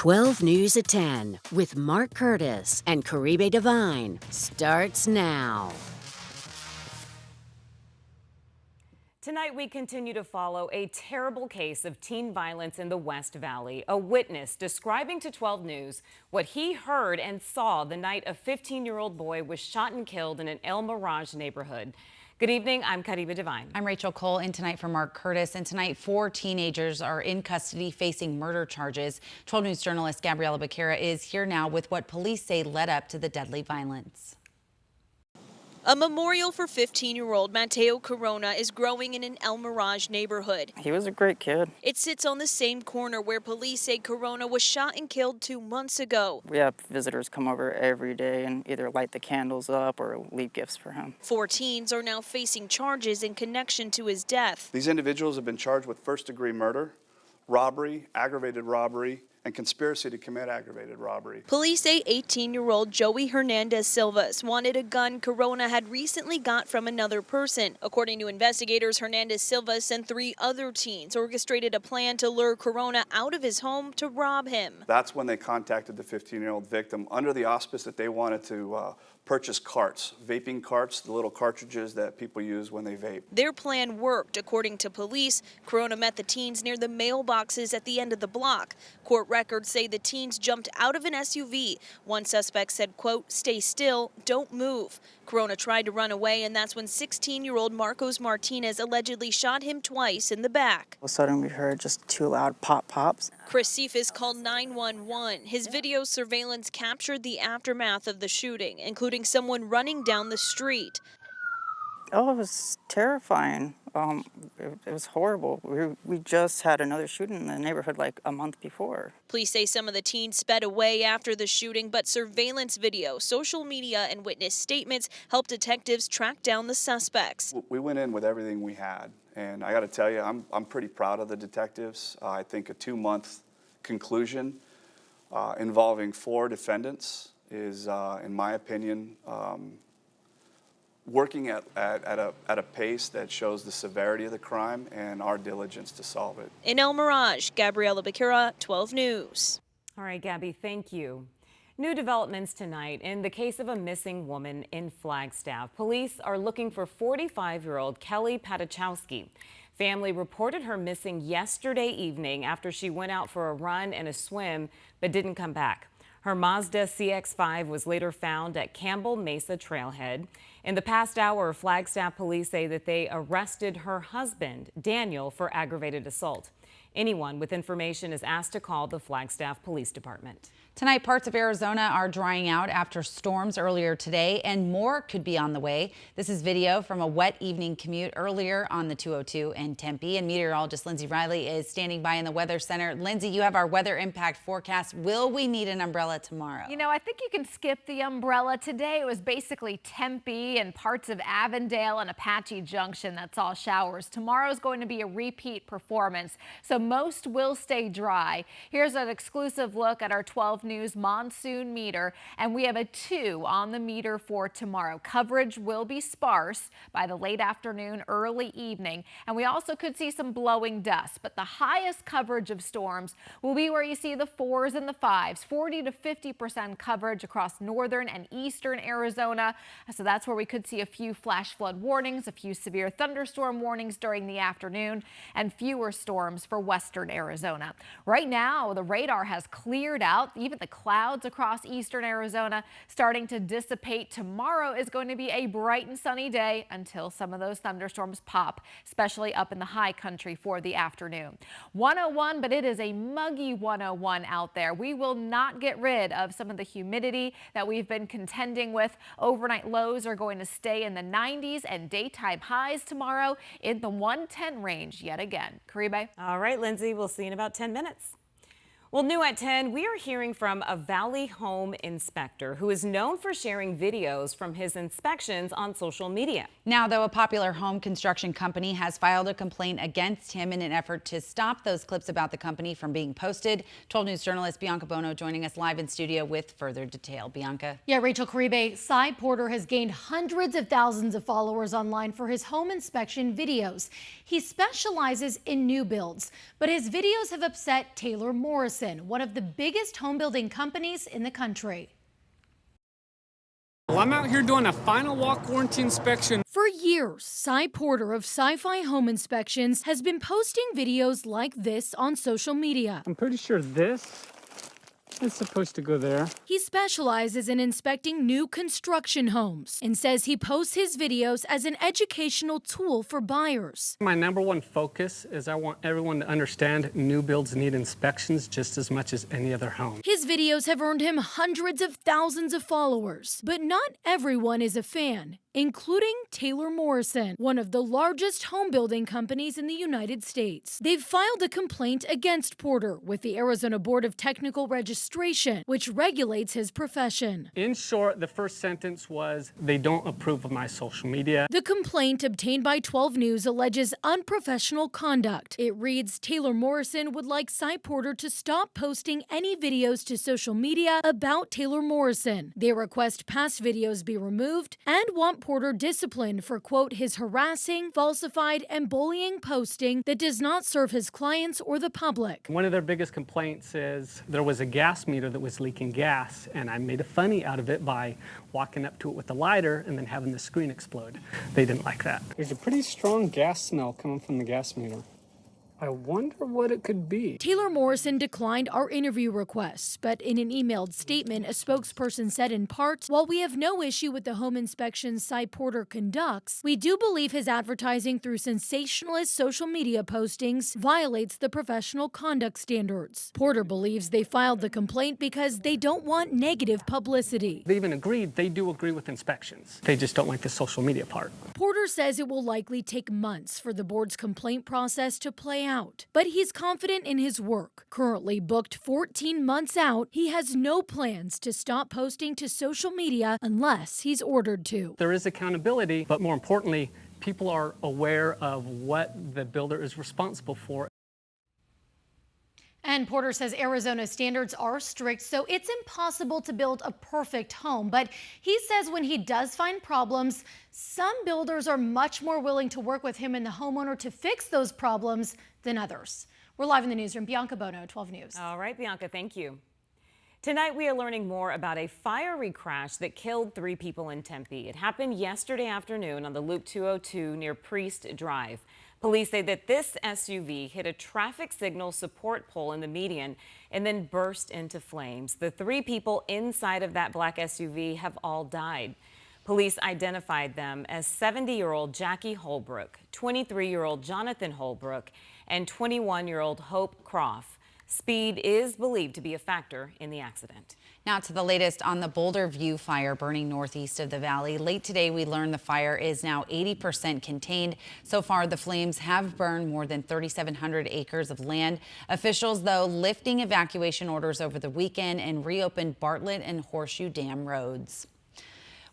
12 News at 10 with Mark Curtis and Caribe Divine starts now. Tonight, we continue to follow a terrible case of teen violence in the West Valley. A witness describing to 12 News what he heard and saw the night a 15-year-old boy was shot and killed in an El Mirage neighborhood. Good evening, I'm Caribe Divine. I'm Rachel Cole, in tonight for Mark Curtis. And tonight, 4 teenagers are in custody facing murder charges. 12 News journalist Gabriela Becerra is here now with what police say led up to the deadly violence. A memorial for 15-year-old Mateo Corona is growing in an El Mirage neighborhood. He was a great kid. It sits on the same corner where police say Corona was shot and killed 2 months ago. We have visitors come over every day and either light the candles up or leave gifts for him. 4 teens are now facing charges in connection to his death. These individuals have been charged with first-degree murder, robbery, aggravated robbery, and conspiracy to commit aggravated robbery. Police say 18-year-old Joey Hernandez Silvas wanted a gun Corona had recently got from another person. According to investigators, Hernandez Silvas and 3 other teens orchestrated a plan to lure Corona out of his home to rob him. That's when they contacted the 15-year-old victim under the auspice that they wanted to purchase carts, vaping carts, the little cartridges that people use when they vape. Their plan worked. According to police, Corona met the teens near the mailboxes at the end of the block. Court records say the teens jumped out of an SUV. One suspect said, quote, "Stay still, don't move." Corona tried to run away, and that's when 16-year-old Marcos Martinez allegedly shot him twice in the back. All of a sudden we heard just 2 loud pops. Chris Cephas called 911. His video surveillance captured the aftermath of the shooting, including someone running down the street. Oh, it was terrifying. It was horrible. We just had another shooting in the neighborhood like a month before. Police say some of the teens sped away after the shooting, but surveillance video, social media, and witness statements helped detectives track down the suspects. We went in with everything we had, and I got to tell you, I'm pretty proud of the detectives. I think a 2-month conclusion involving 4 defendants is, in my opinion, working at a pace that shows the severity of the crime and our diligence to solve it. In El Mirage, Gabriela Becerra, 12 News. All right, Gabby, thank you. New developments tonight in the case of a missing woman in Flagstaff. Police are looking for 45-year-old Kelly Patachowski. Family reported her missing yesterday evening after she went out for a run and a swim but didn't come back. Her Mazda CX-5 was later found at Campbell Mesa Trailhead. In the past hour, Flagstaff police say that they arrested her husband, Daniel, for aggravated assault. Anyone with information is asked to call the Flagstaff Police Department. Tonight, parts of Arizona are drying out after storms earlier today, and more could be on the way. This is video from a wet evening commute earlier on the 202 in Tempe, and meteorologist Lindsay Riley is standing by in the Weather Center. Lindsay, you have our weather impact forecast. Will we need an umbrella tomorrow? You know, I think you can skip the umbrella. Today it was basically Tempe and parts of Avondale and Apache Junction that saw showers. Tomorrow is going to be a repeat performance, so most will stay dry. Here's an exclusive look at our 12 News monsoon meter, and we have a 2 on the meter for tomorrow. Coverage will be sparse by the late afternoon, early evening, and we also could see some blowing dust, but the highest coverage of storms will be where you see the 4s and the 5s, 40 to 50% coverage across northern and eastern Arizona. So that's where we could see a few flash flood warnings, a few severe thunderstorm warnings during the afternoon, and fewer storms for western Arizona. Right now, the radar has cleared out. Even the clouds across eastern Arizona starting to dissipate. Tomorrow is going to be a bright and sunny day until some of those thunderstorms pop, especially up in the high country for the afternoon. 101, but it is a muggy 101 out there. We will not get rid of some of the humidity that we've been contending with. Overnight lows are going to stay in the 90s and daytime highs tomorrow in the 110 range yet again. Caribe. All right, Lindsay, we'll see you in about 10 minutes. Well, new at 10, we are hearing from a Valley home inspector who is known for sharing videos from his inspections on social media. Now, though, a popular home construction company has filed a complaint against him in an effort to stop those clips about the company from being posted. 12 News journalist Bianca Bono joining us live in studio with further detail. Bianca. Yeah, Rachel Caribe, Cy Porter has gained hundreds of thousands of followers online for his home inspection videos. He specializes in new builds, but his videos have upset Taylor Morrison. Morrison, one of the biggest home building companies in the country. Well, I'm out here doing a final walk warranty inspection. For years, Cy Porter of Sci-Fi Home Inspections has been posting videos like this on social media. I'm pretty sure this is supposed to go there. He specializes in inspecting new construction homes and says he posts his videos as an educational tool for buyers. My number one focus is I want everyone to understand new builds need inspections just as much as any other home. His videos have earned him hundreds of thousands of followers, but not everyone is a fan, including Taylor Morrison, one of the largest home building companies in the United States. They've filed a complaint against Porter with the Arizona Board of Technical Registration, which regulates his profession. In short, the first sentence was, they don't approve of my social media. The complaint obtained by 12 News alleges unprofessional conduct. It reads, Taylor Morrison would like Cy Porter to stop posting any videos to social media about Taylor Morrison. They request past videos be removed and want Porter disciplined for, quote, his harassing, falsified, and bullying posting that does not serve his clients or the public. One of their biggest complaints is there was a gas meter that was leaking gas, and I made a funny out of it by walking up to it with a lighter and then having the screen explode. They didn't like that. There's a pretty strong gas smell coming from the gas meter. I wonder what it could be. Taylor Morrison declined our interview requests, but in an emailed statement, a spokesperson said in part, while we have no issue with the home inspections Cy Porter conducts, we do believe his advertising through sensationalist social media postings violates the professional conduct standards. Porter believes they filed the complaint because they don't want negative publicity. They even agreed they do agree with inspections. They just don't like the social media part. Porter says it will likely take months for the board's complaint process to play out. But he's confident in his work. Currently booked 14 months out, he has no plans to stop posting to social media unless he's ordered to. There is accountability, but more importantly, people are aware of what the builder is responsible for. And Porter says Arizona standards are strict, so it's impossible to build a perfect home. But he says when he does find problems, some builders are much more willing to work with him and the homeowner to fix those problems than others. We're live in the newsroom. Bianca Bono, 12 News. All right, Bianca, thank you. Tonight, we are learning more about a fiery crash that killed 3 people in Tempe. It happened yesterday afternoon on the Loop 202 near Priest Drive. Police say that this SUV hit a traffic signal support pole in the median and then burst into flames. The 3 people inside of that black SUV have all died. Police identified them as 70-year-old Jackie Holbrook, 23-year-old Jonathan Holbrook, and 21-year-old Hope Croft. Speed is believed to be a factor in the accident. Now to the latest on the Boulder View fire burning northeast of the valley. Late today, we learned the fire is now 80% contained. So far, the flames have burned more than 3,700 acres of land. Officials, though, lifting evacuation orders over the weekend and reopened Bartlett and Horseshoe Dam roads.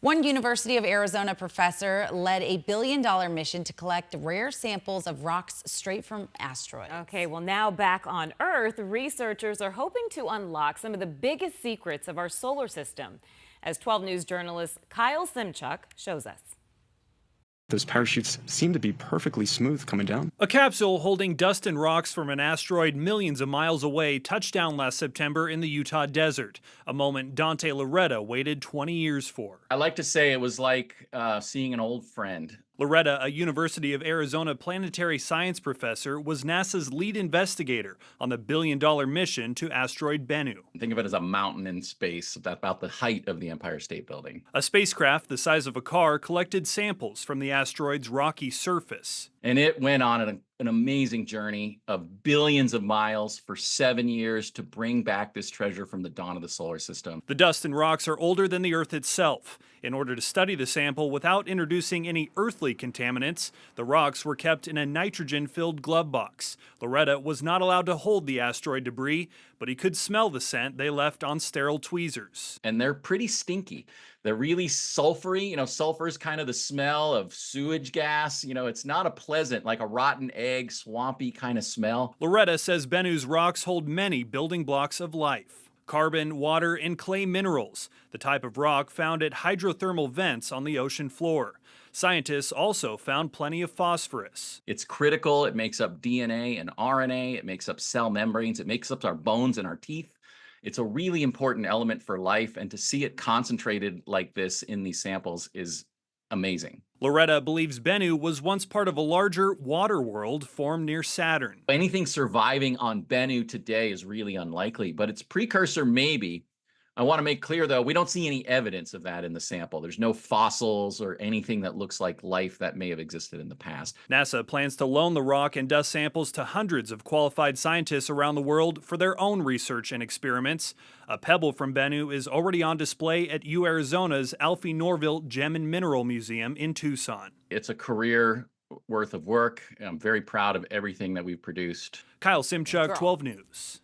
One University of Arizona professor led a billion-dollar mission to collect rare samples of rocks straight from asteroids. Okay, well, now back on Earth, researchers are hoping to unlock some of the biggest secrets of our solar system, as 12 News journalist Kyle Simchuk shows us. Those parachutes seem to be perfectly smooth coming down. A capsule holding dust and rocks from an asteroid millions of miles away touched down last September in the Utah desert, a moment Dante Loretta waited 20 years for. I like to say it was like seeing an old friend. Loretta, a University of Arizona planetary science professor, was NASA's lead investigator on the billion-dollar mission to asteroid Bennu. Think of it as a mountain in space, about the height of the Empire State Building. A spacecraft the size of a car collected samples from the asteroid's rocky surface. And it went on an amazing journey of billions of miles for 7 years to bring back this treasure from the dawn of the solar system. The dust and rocks are older than the Earth itself. In order to study the sample without introducing any earthly contaminants, the rocks were kept in a nitrogen-filled glove box. Loretta was not allowed to hold the asteroid debris, but he could smell the scent they left on sterile tweezers. And they're pretty stinky. They're really sulfury. Sulfur is kind of the smell of sewage gas. It's not a pleasant, like a rotten egg, swampy kind of smell. Loretta says Bennu's rocks hold many building blocks of life: carbon, water, and clay minerals, the type of rock found at hydrothermal vents on the ocean floor. Scientists also found plenty of phosphorus. It's critical. It makes up DNA and RNA. It makes up cell membranes. It makes up our bones and our teeth. It's a really important element for life, and to see it concentrated like this in these samples is amazing. Loretta believes Bennu was once part of a larger water world formed near Saturn. Anything surviving on Bennu today is really unlikely, but its precursor maybe. I want to make clear, though, we don't see any evidence of that in the sample. There's no fossils or anything that looks like life that may have existed in the past. NASA plans to loan the rock and dust samples to hundreds of qualified scientists around the world for their own research and experiments. A pebble from Bennu is already on display at UArizona's Alfie Norville Gem and Mineral Museum in Tucson. It's a career worth of work. I'm very proud of everything that we've produced. Kyle Simchuk, 12 News.